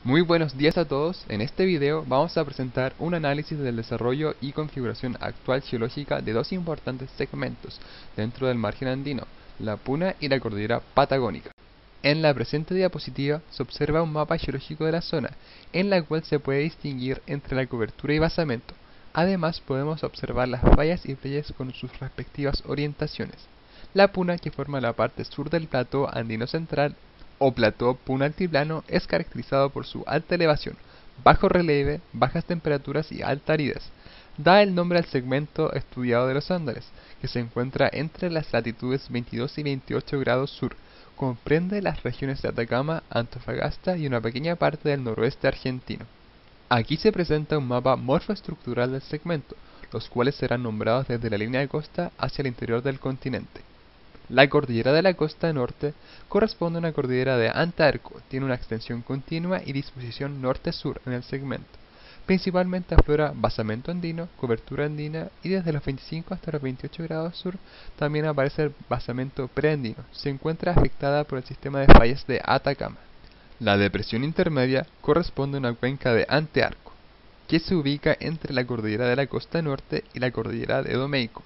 Muy buenos días a todos. En este video vamos a presentar un análisis del desarrollo y configuración actual geológica de dos importantes segmentos dentro del margen andino, la Puna y la cordillera Patagónica. En la presente diapositiva se observa un mapa geológico de la zona, en la cual se puede distinguir entre la cobertura y basamento. Además podemos observar las fallas y playas con sus respectivas orientaciones. La Puna, que forma la parte sur del plató andino central, o plató Puna altiplano, es caracterizado por su alta elevación, bajo relieve, bajas temperaturas y alta aridez. Da el nombre al segmento estudiado de los Andes, que se encuentra entre las latitudes 22 y 28 grados sur. Comprende las regiones de Atacama, Antofagasta y una pequeña parte del noroeste argentino. Aquí se presenta un mapa morfoestructural del segmento, los cuales serán nombrados desde la línea de costa hacia el interior del continente. La cordillera de la costa norte corresponde a una cordillera de antearco, tiene una extensión continua y disposición norte-sur en el segmento. Principalmente aflora basamento andino, cobertura andina y desde los 25 hasta los 28 grados sur también aparece el basamento preandino. Se encuentra afectada por el sistema de fallas de Atacama. La depresión intermedia corresponde a una cuenca de antearco, que se ubica entre la cordillera de la costa norte y la cordillera de Domeico.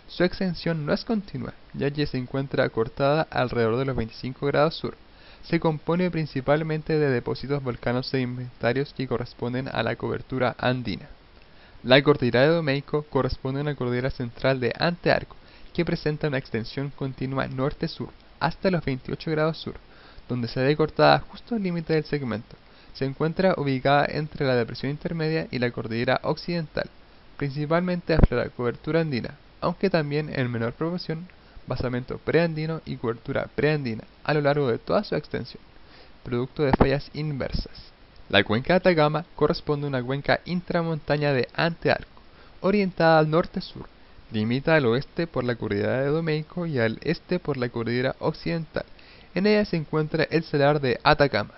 Su extensión no es continua, ya que se encuentra cortada alrededor de los 25 grados sur. Se compone principalmente de depósitos volcanos sedimentarios que corresponden a la cobertura andina. La cordillera de Domeico corresponde a una cordillera central de antearco, que presenta una extensión continua norte-sur hasta los 28 grados sur, donde se ve cortada justo al límite del segmento. Se encuentra ubicada entre la depresión intermedia y la cordillera occidental. Principalmente aflora cobertura andina, aunque también en menor proporción basamento preandino y cobertura preandina a lo largo de toda su extensión, producto de fallas inversas. La cuenca de Atacama corresponde a una cuenca intramontaña de antearco, orientada al norte-sur. Limita al oeste por la cordillera de Domeico y al este por la cordillera occidental. En ella se encuentra el salar de Atacama.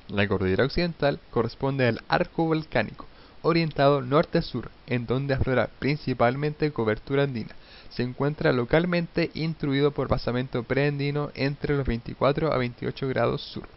La cordillera occidental corresponde al arco volcánico, orientado norte-sur, en donde aflora principalmente cobertura andina. Se encuentra localmente intruido por basamento preandino entre los 24 a 28 grados sur.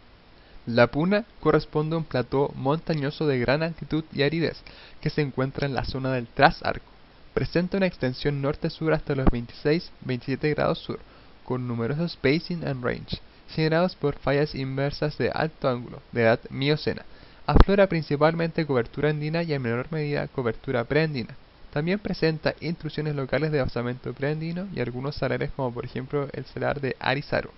La Puna corresponde a un plató montañoso de gran altitud y aridez, que se encuentra en la zona del Trasarco. Presenta una extensión norte-sur hasta los 26-27 grados sur, con numerosos basin and range, generados por fallas inversas de alto ángulo, de edad miocena. Aflora principalmente cobertura andina y en menor medida cobertura preandina. También presenta intrusiones locales de basamento preandino y algunos salares como por ejemplo el salar de Arizaro.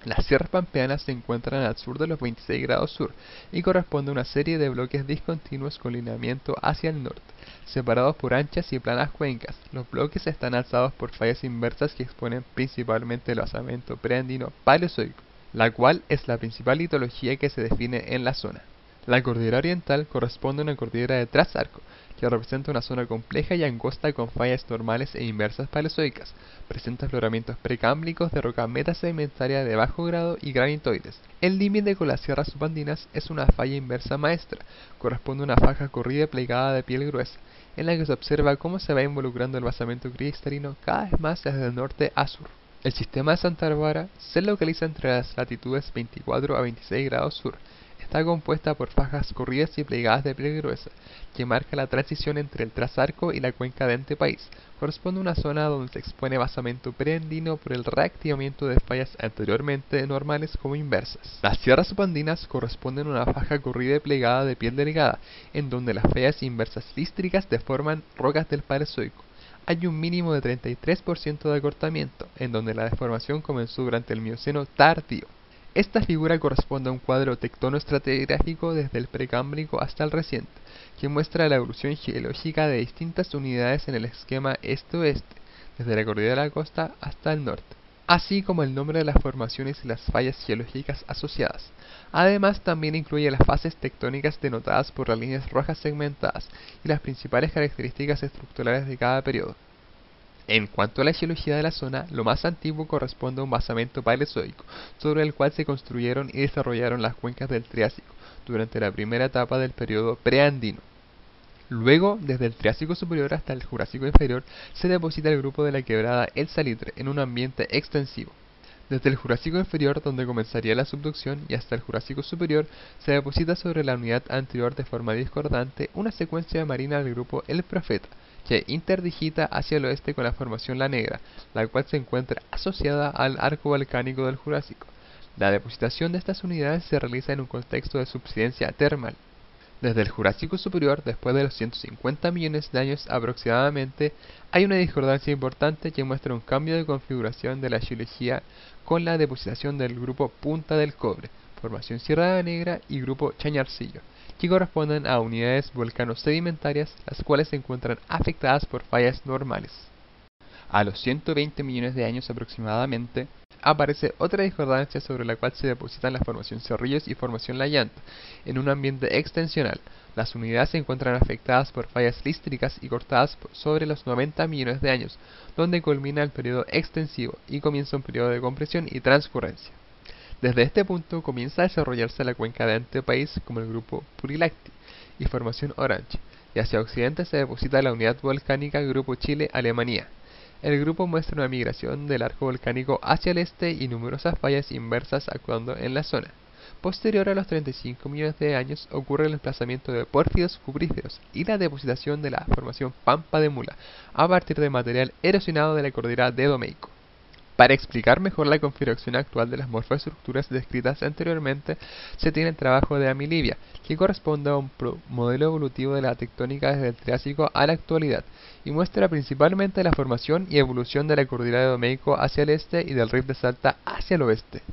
Las sierras pampeanas se encuentran al sur de los 26 grados sur y corresponde a una serie de bloques discontinuos con lineamiento hacia el norte, separados por anchas y planas cuencas. Los bloques están alzados por fallas inversas que exponen principalmente el basamento preandino paleozoico, la cual es la principal litología que se define en la zona. La cordillera oriental corresponde a una cordillera de Trasarco, que representa una zona compleja y angosta con fallas normales e inversas paleozoicas. Presenta afloramientos precámbricos de roca metasedimentaria de bajo grado y granitoides. El límite con las sierras subandinas es una falla inversa maestra, corresponde a una faja corrida y plegada de piel gruesa, en la que se observa cómo se va involucrando el basamento cristalino cada vez más desde el norte a sur. El sistema de Santa Bárbara se localiza entre las latitudes 24 a 26 grados sur. Está compuesta por fajas corridas y plegadas de piel gruesa, que marca la transición entre el Trasarco y la cuenca de Antepaís. Corresponde a una zona donde se expone basamento preandino por el reactivamiento de fallas anteriormente normales como inversas. Las sierras subandinas corresponden a una faja corrida y plegada de piel delgada, en donde las fallas inversas lístricas deforman rocas del Paleozoico. Hay un mínimo de 33% de acortamiento, en donde la deformación comenzó durante el Mioceno tardío. Esta figura corresponde a un cuadro tectonoestratigráfico desde el precámbrico hasta el reciente, que muestra la evolución geológica de distintas unidades en el esquema este-oeste, desde la cordillera de la costa hasta el norte, así como el nombre de las formaciones y las fallas geológicas asociadas. Además, también incluye las fases tectónicas denotadas por las líneas rojas segmentadas y las principales características estructurales de cada periodo. En cuanto a la geología de la zona, lo más antiguo corresponde a un basamento paleozoico, sobre el cual se construyeron y desarrollaron las cuencas del Triásico, durante la primera etapa del periodo preandino. Luego, desde el Triásico superior hasta el Jurásico inferior, se deposita el grupo de la quebrada El Salitre en un ambiente extensivo. Desde el Jurásico inferior, donde comenzaría la subducción, y hasta el Jurásico superior, se deposita sobre la unidad anterior de forma discordante una secuencia marina del grupo El Profeta, que interdigita hacia el oeste con la formación La Negra, la cual se encuentra asociada al arco volcánico del Jurásico. La depositación de estas unidades se realiza en un contexto de subsidencia termal. Desde el Jurásico superior, después de los 150 millones de años aproximadamente, hay una discordancia importante que muestra un cambio de configuración de la geología con la depositación del grupo Punta del Cobre, formación Sierra Negra y grupo Chañarcillo, que corresponden a unidades volcano-sedimentarias, las cuales se encuentran afectadas por fallas normales. A los 120 millones de años aproximadamente, aparece otra discordancia sobre la cual se depositan la formación Cerrillos y formación La Llanta, en un ambiente extensional. Las unidades se encuentran afectadas por fallas lístricas y cortadas sobre los 90 millones de años, donde culmina el periodo extensivo y comienza un periodo de compresión y transcurrencia. Desde este punto comienza a desarrollarse la cuenca de Antepaís como el grupo Purilacti y formación Orange, y hacia occidente se deposita la unidad volcánica grupo Chile-Alemania. El grupo muestra una migración del arco volcánico hacia el este y numerosas fallas inversas actuando en la zona. Posterior a los 35 millones de años ocurre el emplazamiento de pórfidos cupríferos y la depositación de la formación Pampa de Mula a partir de material erosionado de la cordillera de Domeico. Para explicar mejor la configuración actual de las morfoestructuras descritas anteriormente, se tiene el trabajo de Amilibia, que corresponde a un modelo evolutivo de la tectónica desde el Triásico a la actualidad, y muestra principalmente la formación y evolución de la cordillera de Domeico hacia el este y del Rift de Salta hacia el oeste.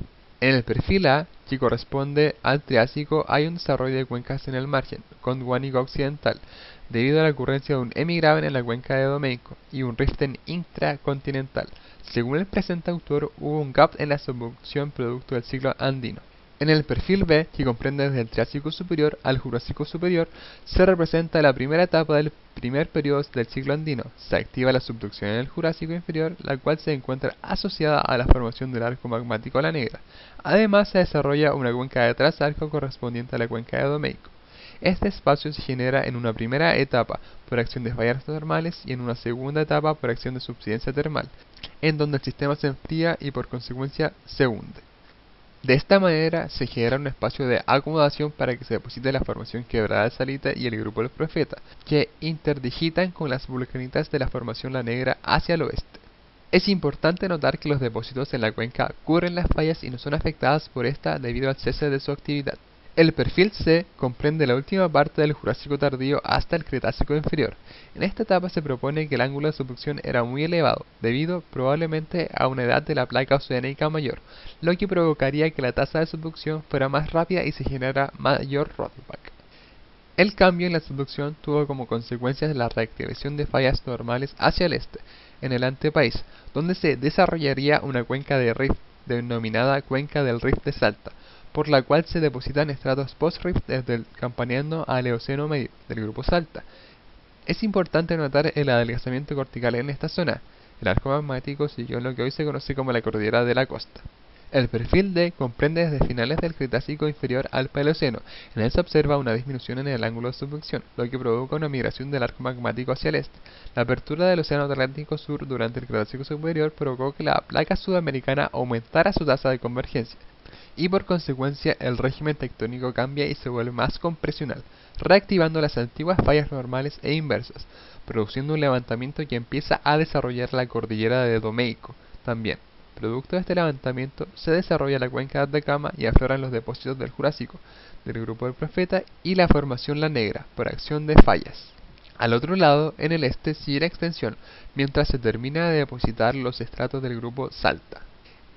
En el perfil A, que corresponde al Triásico, hay un desarrollo de cuencas en el margen, Gondwanika occidental, debido a la ocurrencia de un emigraben en la cuenca de Domeico y un riften intracontinental. Según el presente autor, hubo un gap en la subducción producto del ciclo andino. En el perfil B, que comprende desde el Triásico superior al Jurásico superior, se representa la primera etapa del primer periodo del ciclo andino. Se activa la subducción en el Jurásico inferior, la cual se encuentra asociada a la formación del arco magmático La Negra. Además, se desarrolla una cuenca de trasarco correspondiente a la cuenca de Domeico. Este espacio se genera en una primera etapa por acción de fallas termales y en una segunda etapa por acción de subsidencia termal, en donde el sistema se enfría y por consecuencia se hunde. De esta manera se genera un espacio de acomodación para que se deposite la formación Quebrada de Salita y el grupo del Profeta, que interdigitan con las vulcanitas de la formación La Negra hacia el oeste. Es importante notar que los depósitos en la cuenca cubren las fallas y no son afectadas por esta debido al cese de su actividad. El perfil C comprende la última parte del Jurásico tardío hasta el Cretácico inferior. En esta etapa se propone que el ángulo de subducción era muy elevado, debido probablemente a una edad de la placa oceánica mayor, lo que provocaría que la tasa de subducción fuera más rápida y se generara mayor rollback. El cambio en la subducción tuvo como consecuencia la reactivación de fallas normales hacia el este, en el Antepaís, donde se desarrollaría una cuenca de rift denominada Cuenca del Rift de Salta, por la cual se depositan estratos post-rift desde el Campaniano al Eoceno medio del grupo Salta. Es importante notar el adelgazamiento cortical en esta zona. El arco magmático siguió en lo que hoy se conoce como la cordillera de la costa. El perfil D comprende desde finales del Cretácico inferior al Paleoceno. En él se observa una disminución en el ángulo de subducción, lo que provoca una migración del arco magmático hacia el este. La apertura del Océano Atlántico Sur durante el Cretácico superior provocó que la placa sudamericana aumentara su tasa de convergencia, y por consecuencia el régimen tectónico cambia y se vuelve más compresional, reactivando las antiguas fallas normales e inversas, produciendo un levantamiento que empieza a desarrollar la cordillera de Domeico. También, producto de este levantamiento, se desarrolla la cuenca de Atacama y afloran los depósitos del Jurásico, del grupo del Profeta y la formación La Negra, por acción de fallas. Al otro lado, en el este, sigue la extensión, mientras se termina de depositar los estratos del grupo Salta.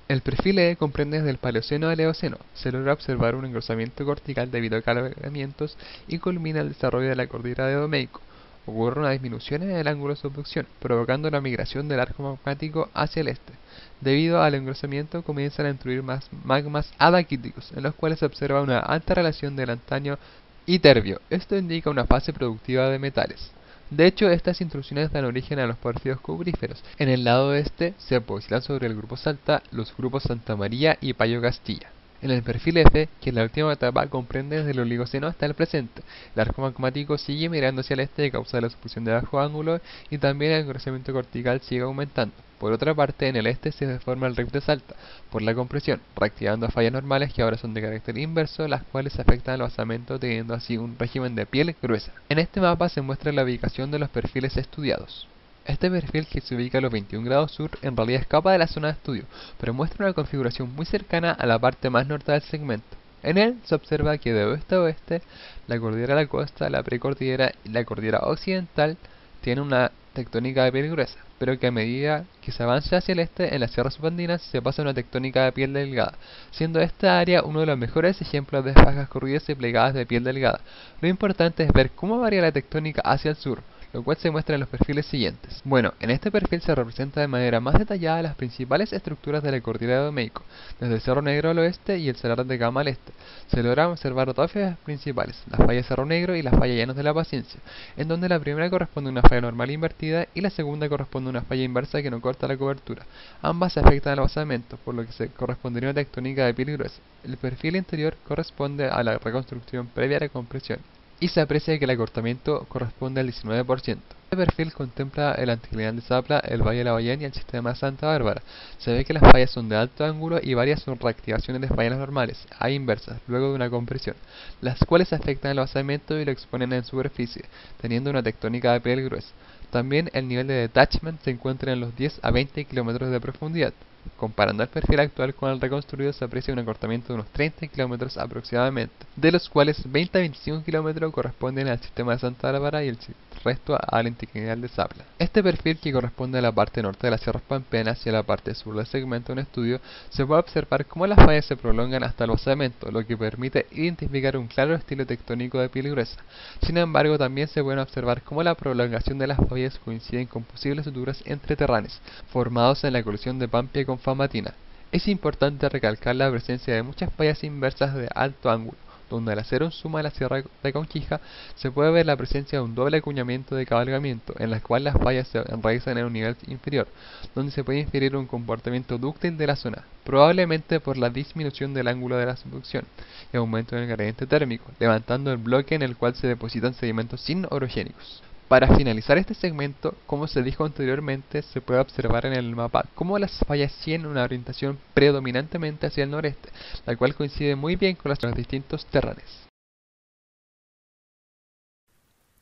El perfil E comprende desde el Paleoceno al Eoceno. Se logra observar un engrosamiento cortical debido a calentamientos y culmina el desarrollo de la cordillera de Domeico. Ocurre una disminución en el ángulo de subducción, provocando la migración del arco magmático hacia el este. Debido al engrosamiento comienzan a intruir más magmas adaquíticos, en los cuales se observa una alta relación del antaño y terbio. Esto indica una fase productiva de metales. De hecho, estas intrusiones dan origen a los pórfidos cupríferos. En el lado este se depositan sobre el grupo Salta los grupos Santa María y Payo Castilla. En el perfil F, que es la última etapa, comprende desde el Oligoceno hasta el presente. El arco magmático sigue migrando hacia el este a causa de la subducción de bajo ángulo y también el engrosamiento cortical sigue aumentando. Por otra parte, en el este se forma el rift de Salta, por la compresión, reactivando fallas normales que ahora son de carácter inverso, las cuales afectan al basamento teniendo así un régimen de piel gruesa. En este mapa se muestra la ubicación de los perfiles estudiados. Este perfil, que se ubica a los 21 grados sur, en realidad escapa de la zona de estudio, pero muestra una configuración muy cercana a la parte más norte del segmento. En él se observa que de oeste a oeste, la cordillera de la costa, la precordillera y la cordillera occidental tienen una tectónica de piel gruesa, pero que a medida que se avanza hacia el este, en las sierras subandinas se pasa a una tectónica de piel delgada, siendo esta área uno de los mejores ejemplos de fajas corridas y plegadas de piel delgada. Lo importante es ver cómo varía la tectónica hacia el sur, lo cual se muestra en los perfiles siguientes. Bueno, en este perfil se representa de manera más detallada las principales estructuras de la cordillera de Domeyko, desde el Cerro Negro al oeste y el Salar de Gama al este. Se logran observar dos fallas principales, la falla Cerro Negro y la falla Llanos de la Paciencia, en donde la primera corresponde a una falla normal invertida y la segunda corresponde a una falla inversa que no corta la cobertura. Ambas se afectan al basamento, por lo que se correspondería a una tectónica de piel gruesa. El perfil interior corresponde a la reconstrucción previa a la compresión, y se aprecia que el acortamiento corresponde al 19%. Este perfil contempla el anticlinal de Zapla, el Valle de la Ballén y el sistema de Santa Bárbara. Se ve que las fallas son de alto ángulo y varias son reactivaciones de fallas normales, a inversas, luego de una compresión, las cuales afectan el basamento y lo exponen en superficie, teniendo una tectónica de piel gruesa. También el nivel de detachment se encuentra en los 10 a 20 kilómetros de profundidad. Comparando el perfil actual con el reconstruido, se aprecia un acortamiento de unos 30 kilómetros aproximadamente, de los cuales 20 a 25 kilómetros corresponden al sistema de Santa Bárbara y el resto al anticlinal de Zapla. Este perfil, que corresponde a la parte norte de las Sierras Pampeanas y a la parte sur del segmento en estudio, se puede observar cómo las fallas se prolongan hasta el basamento, lo que permite identificar un claro estilo tectónico de piel gruesa. Sin embargo, también se puede observar cómo la prolongación de las fallas coinciden con posibles suturas entreterráneas, formados en la colisión de Pampia con Famatina. Es importante recalcar la presencia de muchas fallas inversas de alto ángulo, donde al hacer un zoom a la Sierra de Conquija se puede ver la presencia de un doble acuñamiento de cabalgamiento, en la cual las fallas se enraizan en un nivel inferior, donde se puede inferir un comportamiento dúctil de la zona, probablemente por la disminución del ángulo de la subducción y aumento en el gradiente térmico, levantando el bloque en el cual se depositan sedimentos sin orogénicos. Para finalizar este segmento, como se dijo anteriormente, se puede observar en el mapa cómo las fallas tienen una orientación predominantemente hacia el noreste, la cual coincide muy bien con los distintos terranes.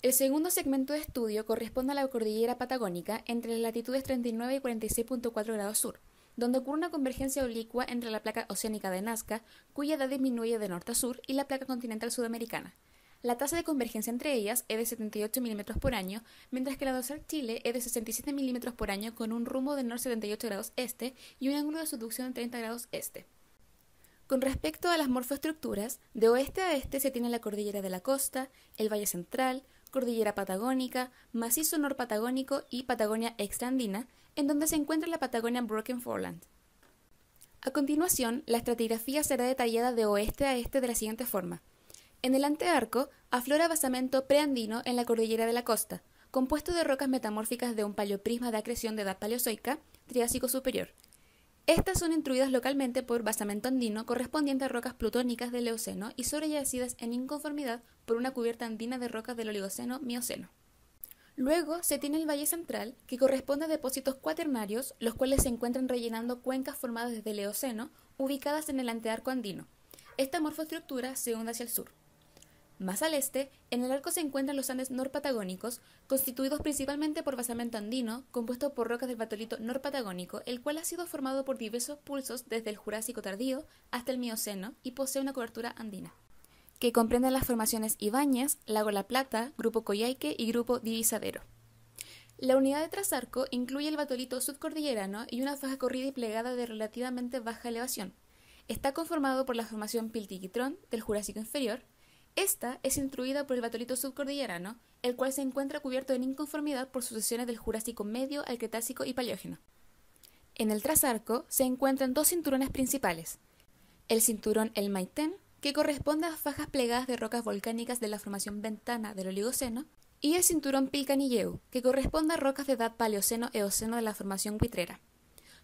El segundo segmento de estudio corresponde a la cordillera patagónica entre las latitudes 39 y 46.4 grados sur, donde ocurre una convergencia oblicua entre la placa oceánica de Nazca, cuya edad disminuye de norte a sur, y la placa continental sudamericana. La tasa de convergencia entre ellas es de 78 mm por año, mientras que la dorsal Chile es de 67 mm por año con un rumbo de norte 78 grados este y un ángulo de subducción de 30 grados este. Con respecto a las morfoestructuras, de oeste a este se tiene la cordillera de la costa, el Valle Central, cordillera patagónica, macizo norpatagónico y Patagonia extraandina, en donde se encuentra la Patagonia Broken Foreland. A continuación, la estratigrafía será detallada de oeste a este de la siguiente forma. En el antearco aflora basamento preandino en la cordillera de la costa, compuesto de rocas metamórficas de un paleoprisma de acreción de edad paleozoica, Triásico superior. Estas son intruidas localmente por basamento andino correspondiente a rocas plutónicas del Eoceno y sobreyacida en inconformidad por una cubierta andina de rocas del Oligoceno-Mioceno. Luego se tiene el Valle Central, que corresponde a depósitos cuaternarios, los cuales se encuentran rellenando cuencas formadas desde el Eoceno, ubicadas en el antearco andino. Esta morfoestructura se hunde hacia el sur. Más al este, en el arco se encuentran los Andes norpatagónicos, constituidos principalmente por basamento andino, compuesto por rocas del batolito norpatagónico, el cual ha sido formado por diversos pulsos desde el Jurásico tardío hasta el Mioceno y posee una cobertura andina, que comprende las formaciones Ibáñez, Lago La Plata, Grupo Coyhaique y Grupo Divisadero. La unidad de trasarco incluye el batolito subcordillerano y una faja corrida y plegada de relativamente baja elevación. Está conformado por la formación Piltiquitrón del Jurásico inferior. Esta es intruida por el batolito subcordillerano, el cual se encuentra cubierto en inconformidad por sucesiones del Jurásico medio al Cretácico y Paleógeno. En el trasarco se encuentran dos cinturones principales: el cinturón El Maitén, que corresponde a fajas plegadas de rocas volcánicas de la formación Ventana del Oligoceno, y el cinturón Pilcanilleu, que corresponde a rocas de edad Paleoceno-Eoceno de la formación Huitrera.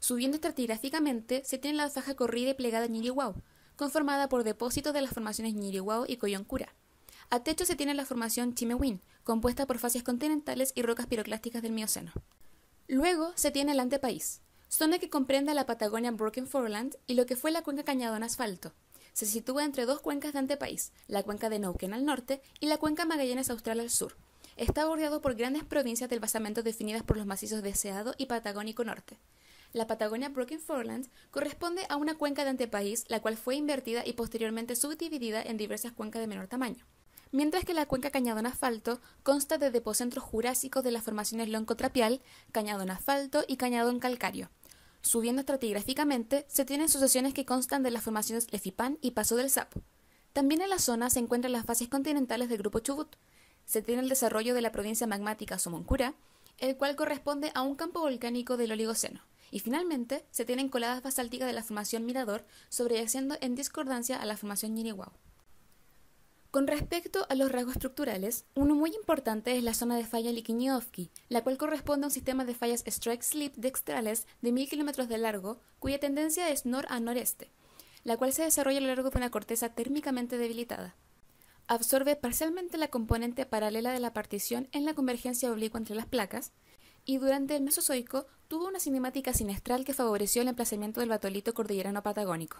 Subiendo estratigráficamente se tiene la faja corrida y plegada Ñirihuau, conformada por depósitos de las formaciones Ñirihuau y Coyoncura. A techo se tiene la formación Chimehuín, compuesta por facies continentales y rocas piroclásticas del Mioceno. Luego se tiene el antepaís, zona que comprende a la Patagonia Broken Foreland y lo que fue la cuenca Cañadón Asfalto. Se sitúa entre dos cuencas de antepaís, la cuenca de Neuquén al norte y la cuenca Magallanes Austral al sur. Está bordeado por grandes provincias del basamento definidas por los macizos de Cerrado y Patagónico Norte. La Patagonia Broken Foreland corresponde a una cuenca de antepaís, la cual fue invertida y posteriormente subdividida en diversas cuencas de menor tamaño. Mientras que la cuenca Cañadón Asfalto consta de depocentros jurásicos de las formaciones Lonco-Trapial, Cañadón Asfalto y Cañadón Calcáreo. Subiendo estratigráficamente, se tienen sucesiones que constan de las formaciones Lefipán y Paso del Sapo. También en la zona se encuentran las fases continentales del Grupo Chubut. Se tiene el desarrollo de la provincia magmática Somoncura, el cual corresponde a un campo volcánico del Oligoceno. Y finalmente, se tienen coladas basálticas de la formación Mirador, sobreyacendo en discordancia a la formación Ñiriguao. Con respecto a los rasgos estructurales, uno muy importante es la zona de falla Liquiñe-Ofqui, la cual corresponde a un sistema de fallas strike-slip dextrales de 1000 kilómetros de largo, cuya tendencia es nor a noreste, la cual se desarrolla a lo largo de una corteza térmicamente debilitada. Absorbe parcialmente la componente paralela de la partición en la convergencia oblicua entre las placas, y durante el Mesozoico tuvo una cinemática sinestral que favoreció el emplazamiento del batolito cordillerano patagónico.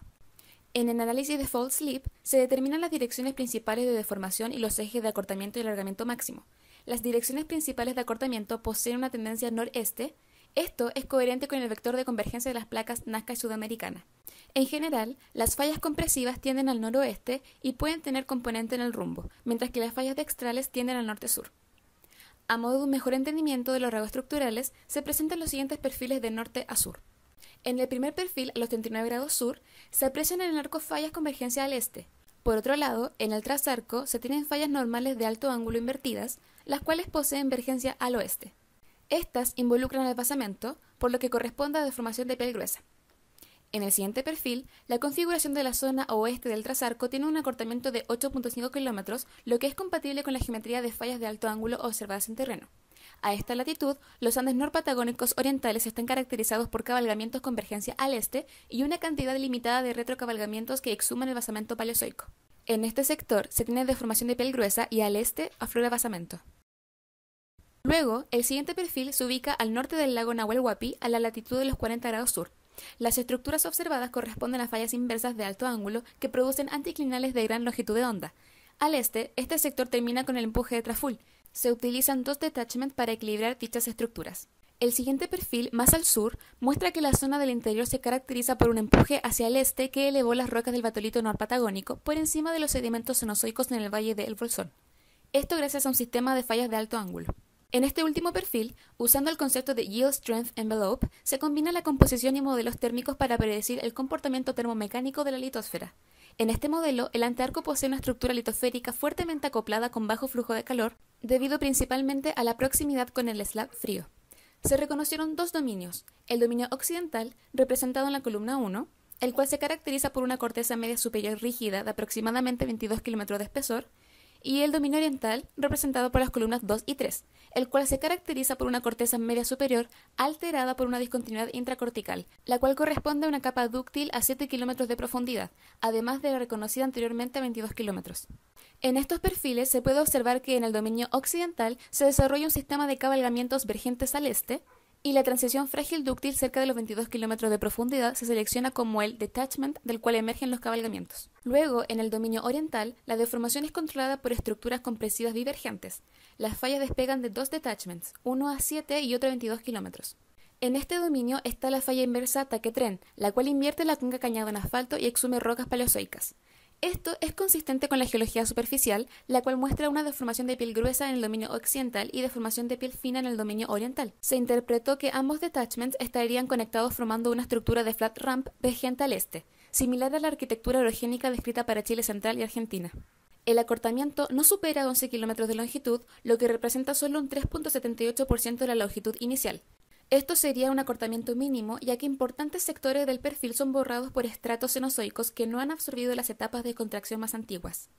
En el análisis de fault slip se determinan las direcciones principales de deformación y los ejes de acortamiento y alargamiento máximo. Las direcciones principales de acortamiento poseen una tendencia noreste. Esto es coherente con el vector de convergencia de las placas Nazca y Sudamericana. En general, las fallas compresivas tienden al noroeste y pueden tener componente en el rumbo, mientras que las fallas dextrales tienden al norte-sur. A modo de un mejor entendimiento de los rasgos estructurales, se presentan los siguientes perfiles de norte a sur. En el primer perfil, a los 39 grados sur, se aprecian en el arco fallas convergencia al este. Por otro lado, en el trasarco se tienen fallas normales de alto ángulo invertidas, las cuales poseen vergencia al oeste. Estas involucran al basamento, por lo que corresponde a deformación de piel gruesa. En el siguiente perfil, la configuración de la zona oeste del trasarco tiene un acortamiento de 8.5 kilómetros, lo que es compatible con la geometría de fallas de alto ángulo observadas en terreno. A esta latitud, los Andes norpatagónicos orientales están caracterizados por cabalgamientos convergencia al este y una cantidad limitada de retrocabalgamientos que exhuman el basamento paleozoico. En este sector se tiene deformación de piel gruesa y al este aflora basamento. Luego, el siguiente perfil se ubica al norte del lago Nahuel Huapi a la latitud de los 40 grados sur. Las estructuras observadas corresponden a fallas inversas de alto ángulo que producen anticlinales de gran longitud de onda. Al este, este sector termina con el empuje de Traful. Se utilizan dos detachments para equilibrar dichas estructuras. El siguiente perfil, más al sur, muestra que la zona del interior se caracteriza por un empuje hacia el este que elevó las rocas del batolito norpatagónico por encima de los sedimentos cenozoicos en el valle de El Bolsón. Esto gracias a un sistema de fallas de alto ángulo. En este último perfil, usando el concepto de Yield Strength Envelope, se combina la composición y modelos térmicos para predecir el comportamiento termomecánico de la litosfera. En este modelo, el antearco posee una estructura litosférica fuertemente acoplada con bajo flujo de calor, debido principalmente a la proximidad con el slab frío. Se reconocieron dos dominios, el dominio occidental, representado en la columna 1, el cual se caracteriza por una corteza media superior rígida de aproximadamente 22 km de espesor, y el dominio oriental, representado por las columnas 2 y 3, el cual se caracteriza por una corteza media superior alterada por una discontinuidad intracortical, la cual corresponde a una capa dúctil a 7 km de profundidad, además de la reconocida anteriormente a 22 km. En estos perfiles se puede observar que en el dominio occidental se desarrolla un sistema de cabalgamientos vergentes al este, y la transición frágil dúctil cerca de los 22 km de profundidad se selecciona como el detachment del cual emergen los cabalgamientos. Luego, en el dominio oriental, la deformación es controlada por estructuras compresivas divergentes. Las fallas despegan de dos detachments, uno a 7 y otro a 22 km. En este dominio está la falla inversa Taquetren, la cual invierte la cuenca Cañadón Asfalto y exhume rocas paleozoicas. Esto es consistente con la geología superficial, la cual muestra una deformación de piel gruesa en el dominio occidental y deformación de piel fina en el dominio oriental. Se interpretó que ambos detachments estarían conectados formando una estructura de flat ramp vergente al este, similar a la arquitectura orogénica descrita para Chile central y Argentina. El acortamiento no supera 11 km de longitud, lo que representa solo un 3.78% de la longitud inicial. Esto sería un acortamiento mínimo, ya que importantes sectores del perfil son borrados por estratos cenozoicos que no han absorbido las etapas de contracción más antiguas.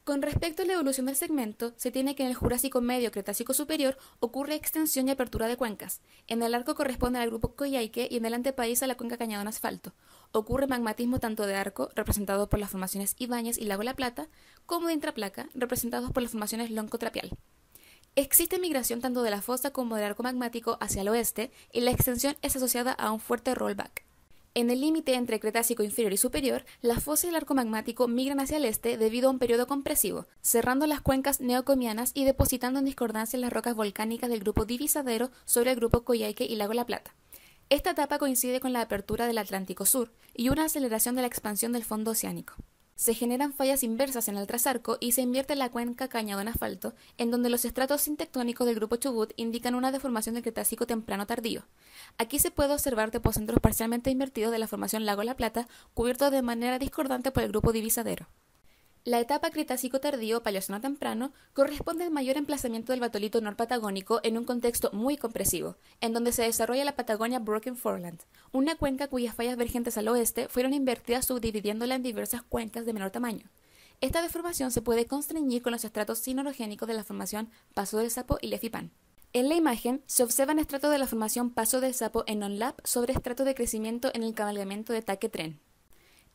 Con respecto a la evolución del segmento, se tiene que en el Jurásico Medio Cretácico Superior ocurre extensión y apertura de cuencas. En el arco corresponde al grupo Coyhaique y en el antepaís a la cuenca Cañadón Asfalto. Ocurre magmatismo tanto de arco, representado por las formaciones Ibáñez y Lago La Plata, como de intraplaca, representados por las formaciones Lonco-Trapial. Existe migración tanto de la fosa como del arco magmático hacia el oeste, y la extensión es asociada a un fuerte rollback. En el límite entre Cretácico inferior y superior, la fosa y el arco magmático migran hacia el este debido a un periodo compresivo, cerrando las cuencas neocomianas y depositando en discordancia las rocas volcánicas del grupo divisadero sobre el grupo Coyhaique y Lago La Plata. Esta etapa coincide con la apertura del Atlántico Sur y una aceleración de la expansión del fondo oceánico. Se generan fallas inversas en el Trasarco y se invierte la cuenca Cañadón-Asfalto, en donde los estratos sintectónicos del grupo Chubut indican una deformación del Cretácico temprano tardío. Aquí se puede observar depocentros parcialmente invertidos de la formación Lago La Plata, cubiertos de manera discordante por el grupo divisadero. La etapa Cretácico tardío Paleoceno temprano corresponde al mayor emplazamiento del batolito norpatagónico en un contexto muy compresivo, en donde se desarrolla la Patagonia Broken Foreland, una cuenca cuyas fallas vergentes al oeste fueron invertidas subdividiéndola en diversas cuencas de menor tamaño. Esta deformación se puede constreñir con los estratos sinorogénicos de la formación Paso del Sapo y Lefipán. En la imagen se observan estratos de la formación Paso del Sapo en on-lap sobre estratos de crecimiento en el cabalgamiento de Taque-Tren.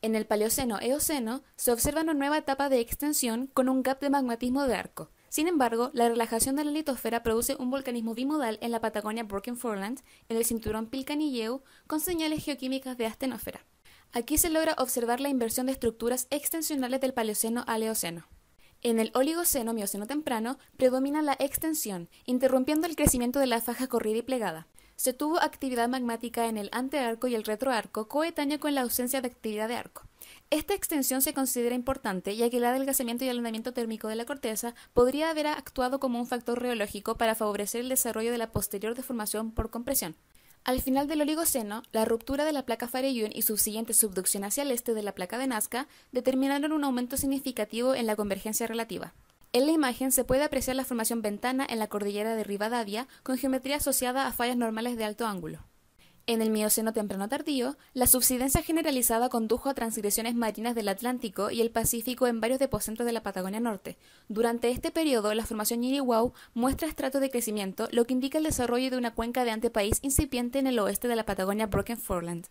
En el Paleoceno-Eoceno se observa una nueva etapa de extensión con un gap de magmatismo de arco. Sin embargo, la relajación de la litosfera produce un volcanismo bimodal en la Patagonia Broken Foreland, en el cinturón Pilcanilleu, con señales geoquímicas de astenósfera. Aquí se logra observar la inversión de estructuras extensionales del Paleoceno al Eoceno. En el Oligoceno-Mioceno temprano predomina la extensión, interrumpiendo el crecimiento de la faja corrida y plegada. Se tuvo actividad magmática en el antearco y el retroarco, coetáneo con la ausencia de actividad de arco. Esta extensión se considera importante, ya que el adelgazamiento y ablandamiento térmico de la corteza podría haber actuado como un factor reológico para favorecer el desarrollo de la posterior deformación por compresión. Al final del Oligoceno, la ruptura de la placa Farellón y subsiguiente subducción hacia el este de la placa de Nazca determinaron un aumento significativo en la convergencia relativa. En la imagen se puede apreciar la formación Ventana en la cordillera de Rivadavia con geometría asociada a fallas normales de alto ángulo. En el Mioceno temprano tardío, la subsidencia generalizada condujo a transgresiones marinas del Atlántico y el Pacífico en varios depocentros de la Patagonia Norte. Durante este periodo, la formación Ñirihuau muestra estratos de crecimiento, lo que indica el desarrollo de una cuenca de antepaís incipiente en el oeste de la Patagonia Broken Foreland.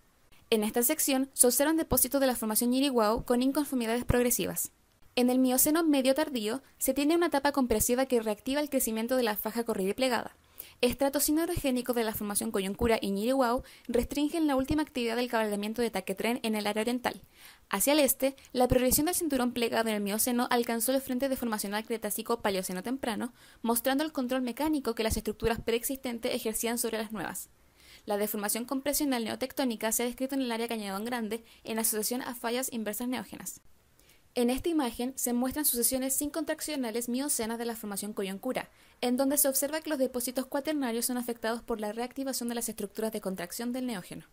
En esta sección se observan depósitos de la formación Ñirihuau con inconformidades progresivas. En el Mioceno medio tardío se tiene una etapa compresiva que reactiva el crecimiento de la faja corrida y plegada. Estratos sinorogénicos de la formación Coyuncura y Ñirihuau restringen la última actividad del cabalgamiento de Taque-Tren en el área oriental. Hacia el este, la progresión del cinturón plegado en el Mioceno alcanzó el frente deformacional Cretácico Paleoceno temprano, mostrando el control mecánico que las estructuras preexistentes ejercían sobre las nuevas. La deformación compresional neotectónica se ha descrito en el área Cañadón Grande en asociación a fallas inversas neógenas. En esta imagen se muestran sucesiones sincontraccionales miocenas de la formación Coyuncura, en donde se observa que los depósitos cuaternarios son afectados por la reactivación de las estructuras de contracción del neógeno.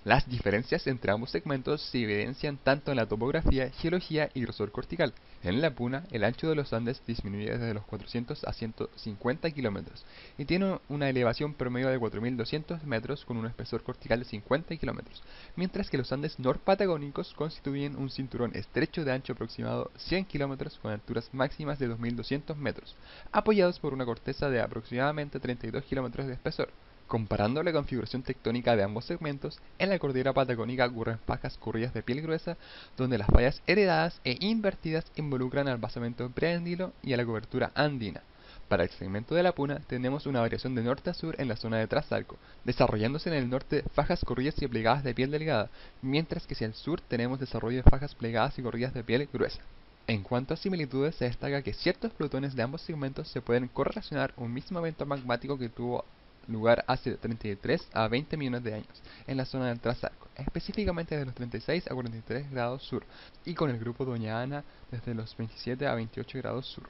Las diferencias entre ambos segmentos se evidencian tanto en la topografía, geología y grosor cortical. En la Puna, el ancho de los Andes disminuye desde los 400 a 150 kilómetros y tiene una elevación promedio de 4.200 metros con un espesor cortical de 50 kilómetros, mientras que los Andes norpatagónicos constituyen un cinturón estrecho de ancho aproximado 100 kilómetros con alturas máximas de 2.200 metros, apoyados por una corteza de aproximadamente 32 kilómetros de espesor. Comparando la configuración tectónica de ambos segmentos, en la cordillera patagónica ocurren fajas corridas de piel gruesa, donde las fallas heredadas e invertidas involucran al basamento preandino y a la cobertura andina. Para el segmento de la Puna tenemos una variación de norte a sur en la zona de Trasarco, desarrollándose en el norte fajas corridas y plegadas de piel delgada, mientras que hacia el sur tenemos desarrollo de fajas plegadas y corridas de piel gruesa. En cuanto a similitudes, se destaca que ciertos plutones de ambos segmentos se pueden correlacionar un mismo evento magmático que tuvo lugar hace 33 a 20 millones de años en la zona del Trasarco, específicamente desde los 36 a 43 grados sur, y con el grupo Doña Ana desde los 27 a 28 grados sur.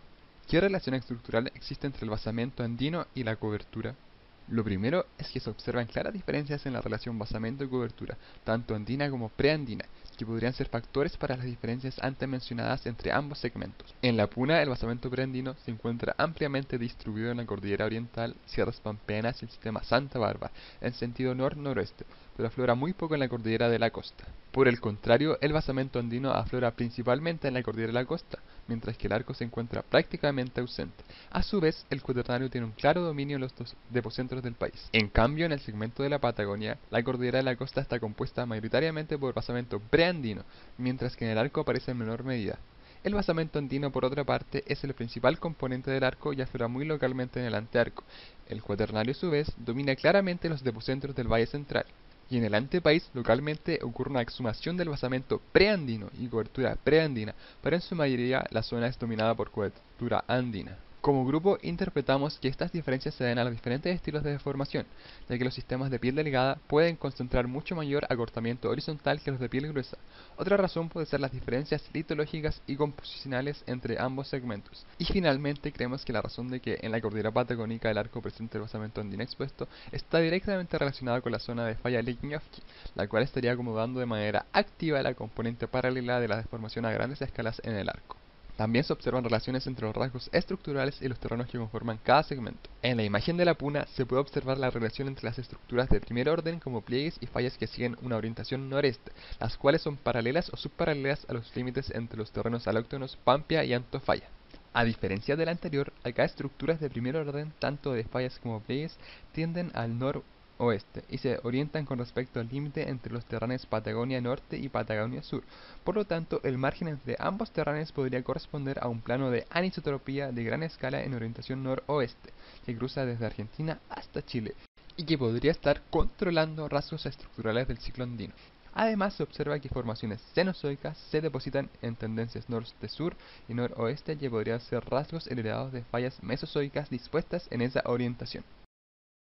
¿Qué relación estructural existe entre el basamento andino y la cobertura? Lo primero es que se observan claras diferencias en la relación basamento y cobertura, tanto andina como preandina, que podrían ser factores para las diferencias antes mencionadas entre ambos segmentos. En la Puna, el basamento preandino se encuentra ampliamente distribuido en la cordillera oriental, sierras pampeanas y el sistema Santa Bárbara, en sentido nor-noroeste, pero aflora muy poco en la cordillera de la costa. Por el contrario, el basamento andino aflora principalmente en la cordillera de la costa, mientras que el arco se encuentra prácticamente ausente. A su vez, el cuaternario tiene un claro dominio en los dos depocentros del país. En cambio, en el segmento de la Patagonia, la cordillera de la costa está compuesta mayoritariamente por basamento preandino, mientras que en el arco aparece en menor medida. El basamento andino, por otra parte, es el principal componente del arco y aflora muy localmente en el antearco. El cuaternario, a su vez, domina claramente los depocentros del valle central. Y en el antepaís, localmente, ocurre una exhumación del basamento preandino y cobertura preandina, pero en su mayoría la zona es dominada por cobertura andina. Como grupo, interpretamos que estas diferencias se deben a los diferentes estilos de deformación, ya que los sistemas de piel delgada pueden concentrar mucho mayor acortamiento horizontal que los de piel gruesa. Otra razón puede ser las diferencias litológicas y composicionales entre ambos segmentos. Y finalmente, creemos que la razón de que en la cordillera patagónica el arco presente el basamento andino expuesto está directamente relacionada con la zona de falla Lignovsky, la cual estaría acomodando de manera activa la componente paralela de la deformación a grandes escalas en el arco. También se observan relaciones entre los rasgos estructurales y los terrenos que conforman cada segmento. En la imagen de la puna se puede observar la relación entre las estructuras de primer orden como pliegues y fallas que siguen una orientación noreste, las cuales son paralelas o subparalelas a los límites entre los terrenos alóctonos Pampia y Antofalla. A diferencia del anterior, acá estructuras de primer orden, tanto de fallas como pliegues, tienden al noroeste y se orientan con respecto al límite entre los terranes Patagonia Norte y Patagonia Sur. Por lo tanto, el margen entre ambos terranes podría corresponder a un plano de anisotropía de gran escala en orientación noroeste, que cruza desde Argentina hasta Chile, y que podría estar controlando rasgos estructurales del ciclo andino. Además, se observa que formaciones cenozoicas se depositan en tendencias norte-sur y noroeste que podrían ser rasgos heredados de fallas mesozoicas dispuestas en esa orientación.